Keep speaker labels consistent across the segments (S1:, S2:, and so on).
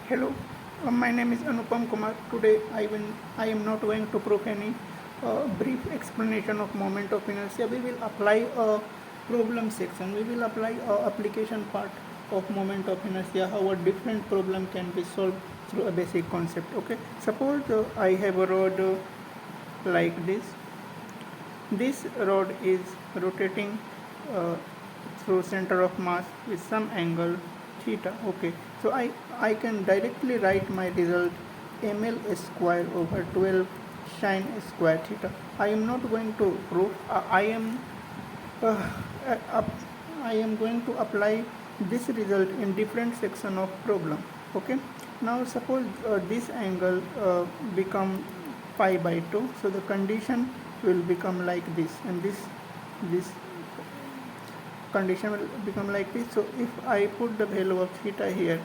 S1: Hello, my name is Anupam Kumar. Today I am not going to prove any brief explanation of moment of inertia. We will apply a problem section. We will apply a application part of moment of inertia, how a different problem can be solved through a basic concept. Okay, suppose I have a rod like this. This rod is rotating through center of mass with some angle theta. Okay, so I can directly write my result ml square over 12 sine square theta. I am not going to prove. Uh, uh, I am going to apply this result in different section of problem. Okay, now suppose this angle become pi by 2, so the condition will become like this, and this condition will become like this. So if I put the value of theta here,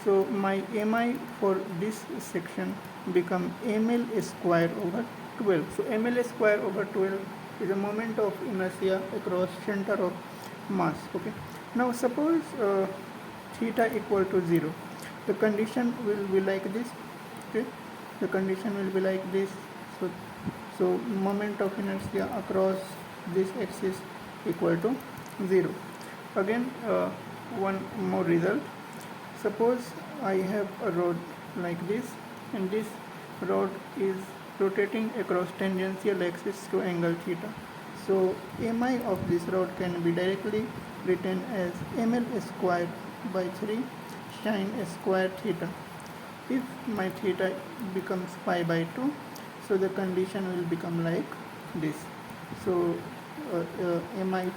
S1: so my mi for this section become ml square over 12. So ml square over 12 is a moment of inertia across center of mass. Okay, now suppose theta equal to 0, the condition will be like this. Okay, the condition will be like this. So moment of inertia across this axis equal to 0. Again, one more result. Suppose I have a rod like this, and this rod is rotating across tangential axis to angle theta. So mi of this rod can be directly written as ml square by 3 sine square theta. If my theta becomes pi by 2, so the condition will become like this. So mi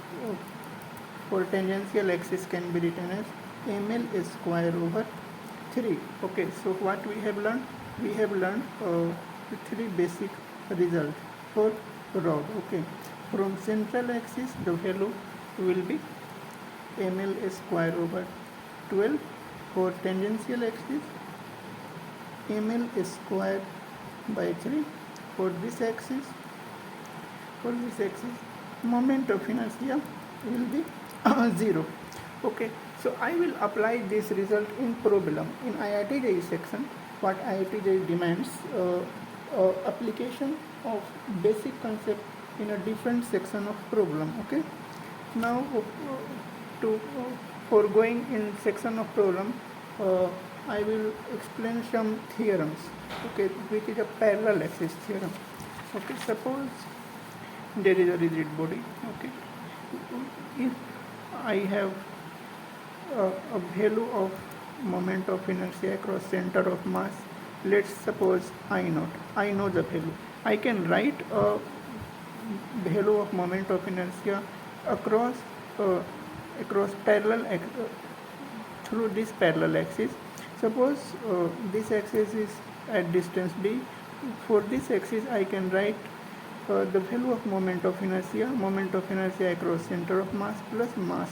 S1: for tangential axis can be written as ml square over 3. Okay, so what we have learned? We have learned three basic results for rod. Okay, from central axis the value will be ml square over 12. For tangential axis ml square by 3. For this axis moment of inertia will be 0. Okay, so I will apply this result in problem in IITJEE section. What IITJEE demands application of basic concept in a different section of problem. Okay, now for going in section of problem, I will explain some theorems. Okay, which is a parallel axis theorem. Okay, suppose there is a rigid body. Okay, if I have a value of moment of inertia across center of mass, let's suppose I naught. I know the value. I can write a value of moment of inertia across parallel through this parallel axis. Suppose this axis is at distance d. For this axis I can write the value of moment of inertia across center of mass plus mass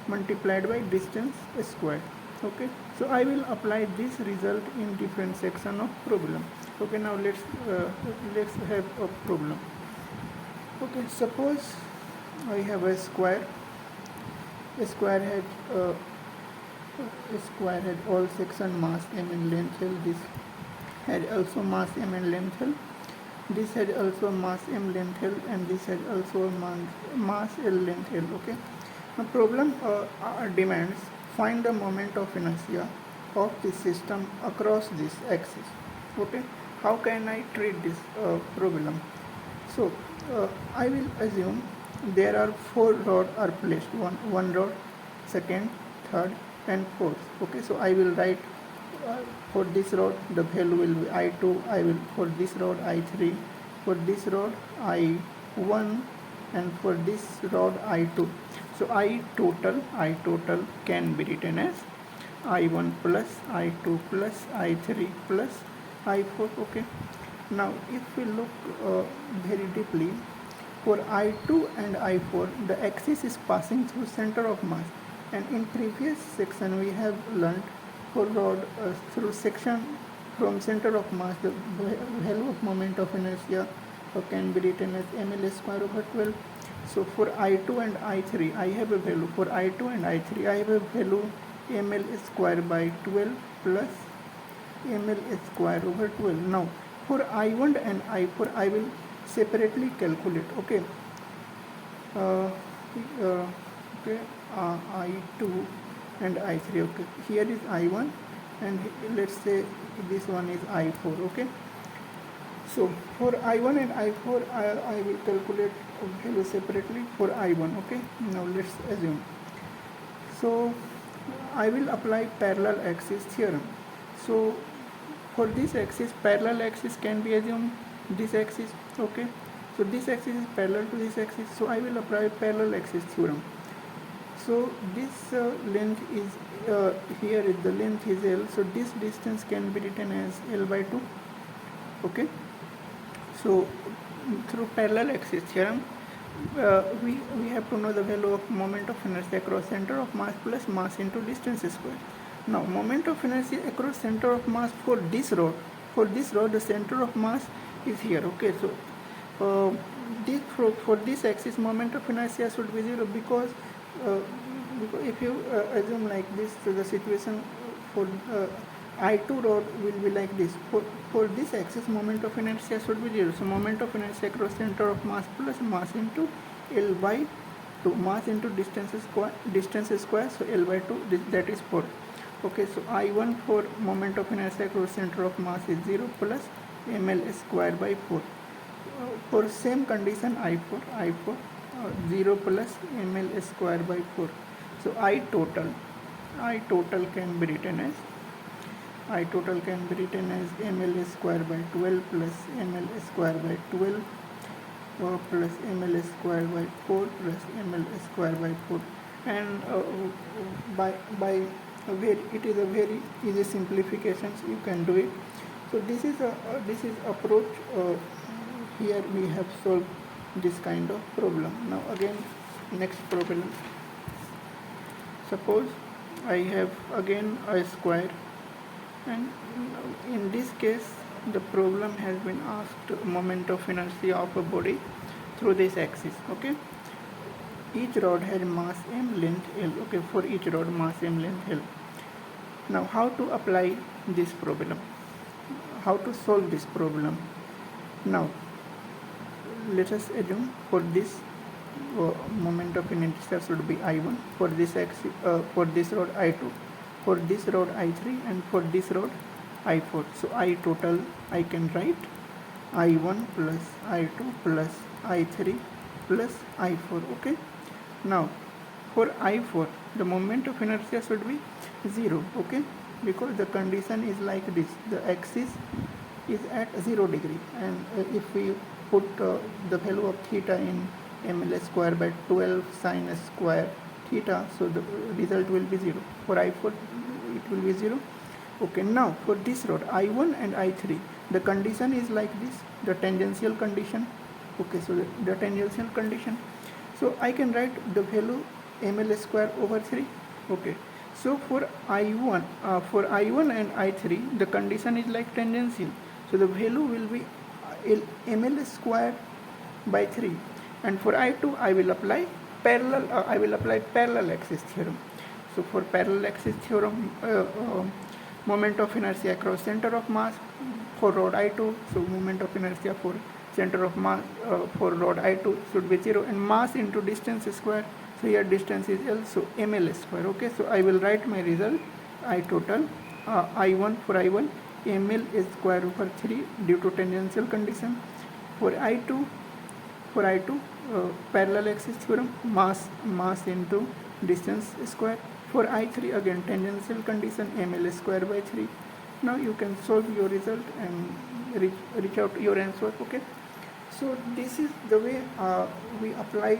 S1: multiplied by distance squared. Okay, so I will apply this result in different section of problem. Okay, now let's have a problem. Okay, suppose I have a square had all section mass m and length L. This had also mass m and length L. This had also mass m length L, and this had also mass L length L. Okay, the problem demands find the moment of inertia of this system across this axis. Okay, how can I treat this problem? So I will assume there are 4 rods are placed, one rod, second, third and fourth. Okay, so I will write for this rod the value will be I2, for this rod I3, for this rod I1, and for this rod I2. So I total can be written as I1 plus I2 plus I3 plus I4. Okay, now if we look very deeply, for I2 and I4 the axis is passing through center of mass, and in previous section we have learnt for rod through section from center of mass the value of moment of inertia can be written as ml square over 12. So for I2 and I3 I have a value, for I2 and I3 I have a value ml square by 12 plus ml square over 12. Now for I1 and I4 I will separately calculate. Okay, I2 and I3. Okay, here is I1 and let's say this one is I4. Okay, so for I1 and I4 I will calculate value separately for I1. Okay, now let's assume. So I will apply parallel axis theorem. So for this axis, parallel axis can be assumed this axis. Okay, so this axis is parallel to this axis, so I will apply parallel axis theorem. So this length is here is the length is L, so this distance can be written as L by 2. Okay, so through parallel axis theorem we have to know the value of moment of inertia across center of mass plus mass into distance square. Now moment of inertia across center of mass for this rod the center of mass is here. Okay, so for this axis moment of inertia should be 0 because if you assume like this, so the situation for I2 rod will be like this. For this axis moment of inertia should be 0. So moment of inertia across center of mass plus mass into L by 2, mass into distance square, so L by 2, that is 4. Okay, so I1 for moment of inertia across center of mass is 0 plus ml square by 4. For same condition I4 0 plus ml square by 4. So I total can be written as ml square by 12 plus ml square by 12 plus ml square by 4 plus ml square by 4, and it is a very easy simplifications, you can do it. So this is approach. Here we have solved this kind of problem. Now again, next problem. Suppose I have again a square, and in this case the problem has been asked moment of inertia of a body through this axis. Okay, each rod has mass m, length L. Okay, for each rod mass m, length L. Now how to apply this problem, how to solve this problem? Now let us assume for this moment of inertia should be I1, for this axis, for this rod I2, for this rod I3, and for this rod I4. So I total I can write I1 plus I2 plus I3 plus I4. Okay, now for I4 the moment of inertia should be 0. Okay, because the condition is like this, the axis is at 0 degree, and if we put the value of theta in ml square by 12 sin square theta, so the result will be 0. For I4 it will be 0. Okay, now for this rod I1 and I3 the condition is like this, the tangential condition. Okay, so the tangential condition, so I can write the value ml square over 3. Okay, so for I1 and I3 the condition is like tangential, so the value will be ml square by 3, and for I2 I will apply parallel axis theorem. So for parallel axis theorem, moment of inertia across center of mass for rod I2, so moment of inertia for center of mass for rod I2 should be 0, and mass into distance square, so here distance is L, so ml square. Okay, so I will write my result I total I1 for I1 ml is square over 3 due to tangential condition. For I2 parallel axis theorem, mass into distance square. For I3 again tangential condition, ml square by 3. Now you can solve your result and reach out your answer. Okay, so this is the way we apply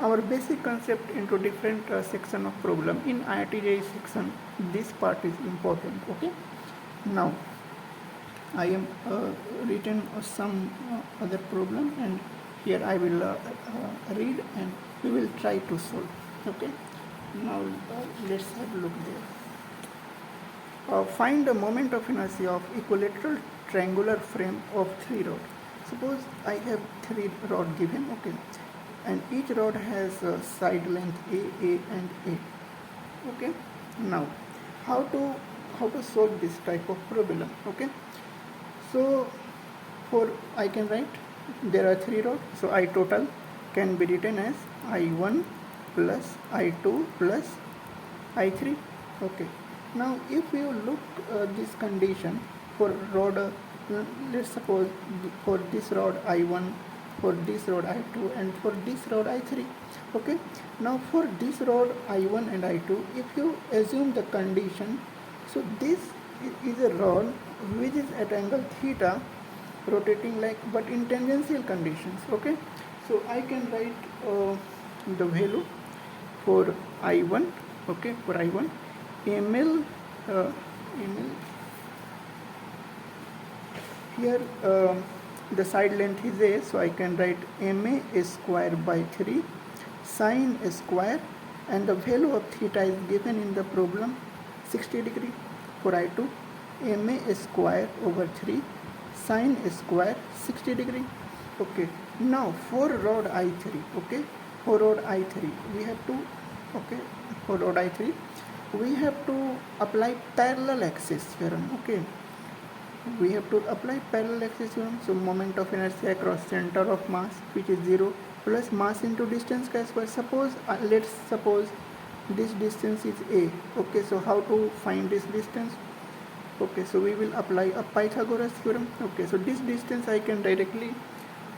S1: our basic concept into different section of problem. In IITJEE section this part is important. Okay, now I am written some other problem, and here I will read and we will try to solve. Okay, now let's have a look there. Find the moment of inertia of equilateral triangular frame of 3 rods. Suppose I have 3 rods given. Okay, and each rod has side length A and A. Okay, now how to how to solve this type of problem. Okay, so for I can write, there are three rods, so I total can be written as I1 plus I2 plus I3. Okay, now if you look this condition for rod, let's suppose for this rod I1, for this rod I2, and for this rod I3. Okay, now for this rod I1 and I2, if you assume the condition, so this is a rod which is at angle theta, rotating like, but in tangential conditions. Okay, so I can write the value for I1. Okay, for I1, ml ml here, the side length is a, so I can write ma square by 3 sine square, and the value of theta is given in the problem 60 degree. For I2, ma square over 3 sine square 60 degree. Okay, now for rod I3, okay, for rod I3 we have to, okay, for rod I3 we have to apply parallel axis theorem. Okay, we have to apply parallel axis theorem. So moment of inertia across center of mass, which is 0, plus mass into distance square. Suppose let's suppose this distance is a. Okay, so how to find this distance? Okay, so we will apply a Pythagoras theorem. Okay, so this distance I can directly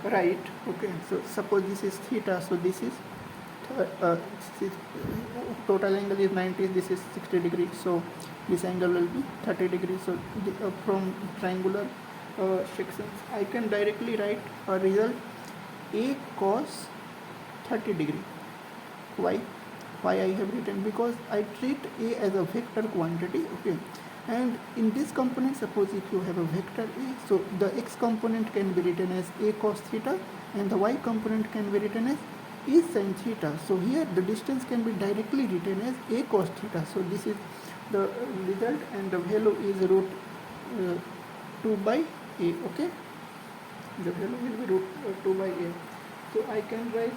S1: write. Okay, so suppose this is theta, so this is total angle is 90, this is 60 degrees, so this angle will be 30 degrees. So from triangular sections I can directly write a result a cos 30 degree. Why I have written? Because I treat a as a vector quantity. Okay, and in this component, suppose if you have a vector a, so the x component can be written as a cos theta, and the y component can be written as a sin theta. So here the distance can be directly written as a cos theta. So this is the result, and the value is root 2 by a. Okay, the value will be root 2 by a. So I can write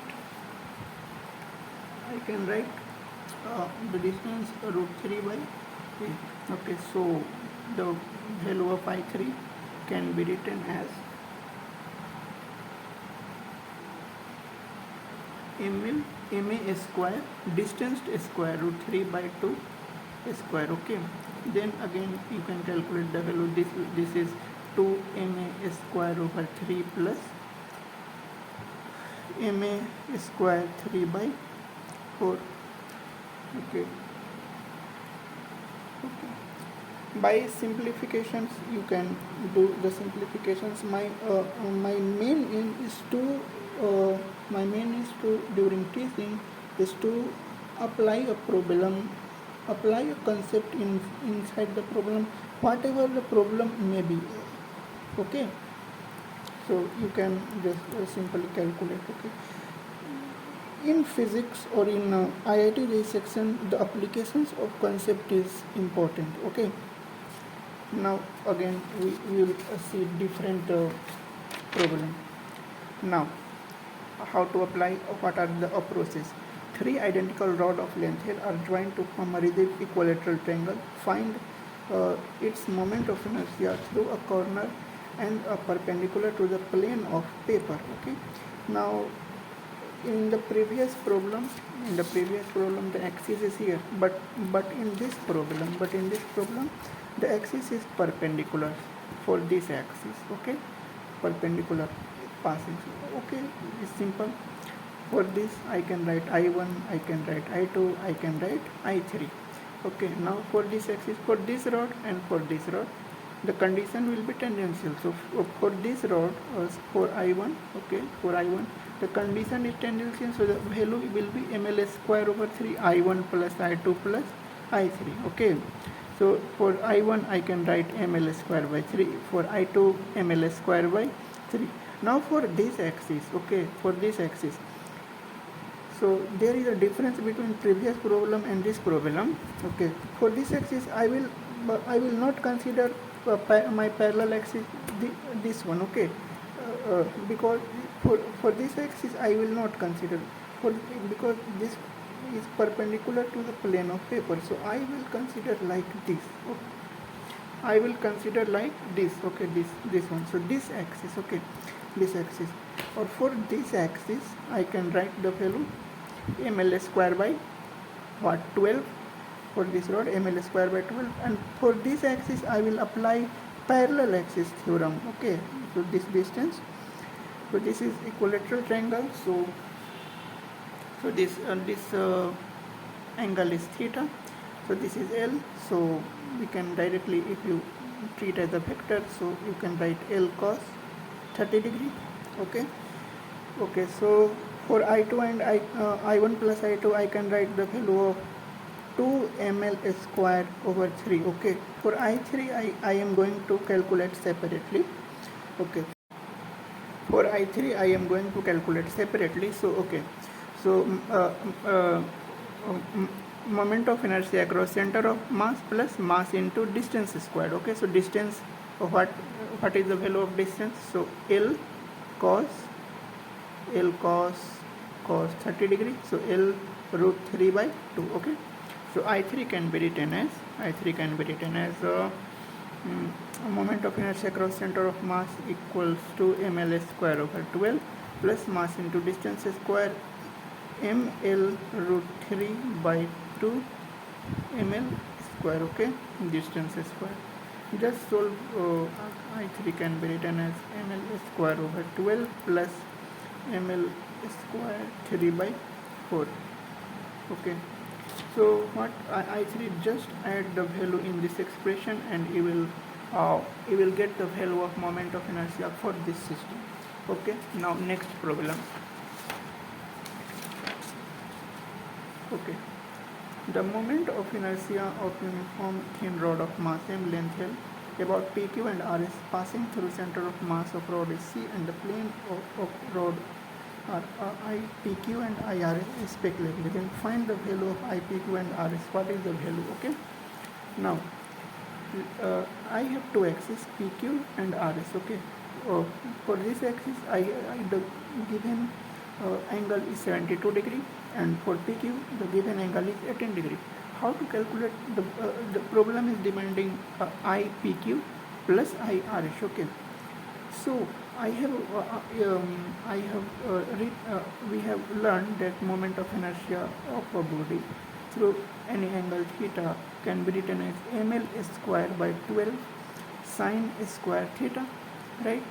S1: the distance root 3 by a. Okay, so the value of I3 can be written as ma square, distance square, root 3 by 2 square. Okay, then again you can calculate the value. This is 2 ma square over 3 plus ma square 3 by 4. Okay, by simplifications you can do the simplifications. My main aim is to during teaching is to apply a problem, apply a concept inside the problem, whatever the problem may be. Okay, so you can just simply calculate. Okay, in physics or in IITJEE section, the applications of concept is important. Okay, now again we will see different problem. Now how to apply, what are the approaches? Three identical rod of length here are joined to form a rigid equilateral triangle. Find its moment of inertia through a corner and perpendicular to the plane of paper. Okay, now in the previous problem the axis is here, but in this problem the axis is perpendicular for this axis. Okay, perpendicular passing. Okay, it's simple. For this I can write I1, I can write I2, I can write I3. Okay, now for this axis, for this rod and for this rod, the condition will be tangential. So for this rod, for I1, okay, for I1 the condition is tangential, so the value will be ml square over 3 I1 plus I2 plus I3. Okay, so for I1 I can write ml square by 3, for I2 ml square by 3. Now for this axis, okay, for this axis, so there is a difference between previous problem and this problem. Okay, for this axis I will not consider my parallel axis, this one. Okay, because for this axis I will not consider, because this is perpendicular to the plane of paper, so I will consider like this. Okay. I will consider like this, okay, this one. So this axis, okay, this axis, or for this axis I can write the value ml square by what, 12 for this rod, ml square by 12. And for this axis I will apply parallel axis theorem, okay. So this distance, so this is equilateral triangle, so this angle is theta, so this is L, so we can directly, if you treat as a vector, so you can write L cos 30 degree, okay. So for I2 and I1 plus I2 I can write the value of 2 ml square over 3, okay. For I3 I am going to calculate separately, okay. For I3 I am going to calculate separately, so okay. So moment of inertia across center of mass plus mass into distance squared, okay. So distance, what is the value of distance? So L cos 30 degree, so L root 3 by 2, okay. So I3 can be written as moment of inertia across center of mass equals to ml square over 12 plus mass into distance square ml root 3 by 2 ml square, okay, distance square. Just solve, I3 can be written as ml square over 12 plus ml square 3 by 4, okay. So what I3, just add the value in this expression and you will get the value of moment of inertia for this system, okay. Now next problem, okay. The moment of inertia of uniform thin rod of mass m length L about PQ and RS passing through center of mass of rod is C and the plane of rod are IPQ and IRS respectively. Then find the value of IPQ and RS. What is the value, okay? Now I have two axes, PQ and RS, okay. For this axis the given angle is 72 degree, and for PQ the given angle is 18 degree. How to calculate? The problem is demanding IPQ plus IRS, okay. So we have learned that moment of inertia of a body through any angle theta can be written as ml square by 12 sine square theta, right?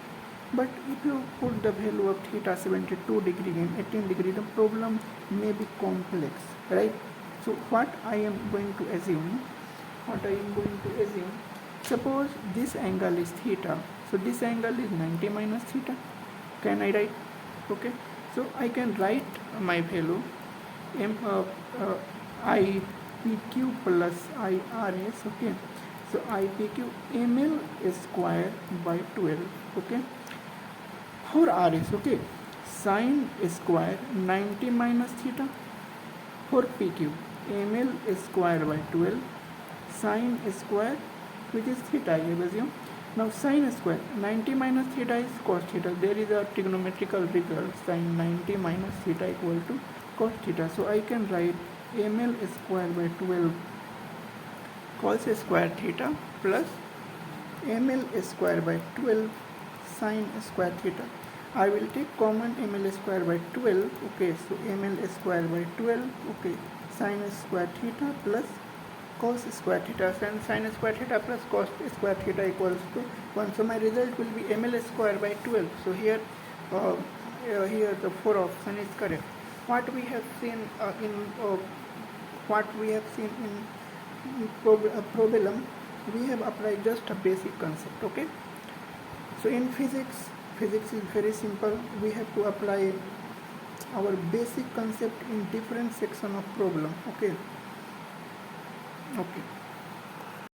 S1: But if you put the value of theta 72 degree and 18 degree, the problem may be complex, right? So what I am going to assume, suppose this angle is theta, so this angle is 90 minus theta. Can I write? Okay, so I can write my value IPQ plus IRS, okay. So IPQ ml square by 12, okay. For RS, okay, sine square 90 minus theta. For PQ ml square by 12 sine square, which is theta, I assume. Now sine square 90 minus theta is cos theta. There is a trigonometrical result, sine 90 minus theta equal to cos theta. So I can write ml square by 12 cos square theta plus ml square by 12 sine square theta. I will take common ml square by 12, okay. So ml square by 12, okay, sine square theta plus cos square theta, and sine square theta plus cos square theta equals to 1. So my result will be ml square by 12. So here the 4 option is correct. What we have seen in problem, we have applied just a basic concept, okay. So in physics is very simple. We have to apply our basic concept in different section of problem, okay.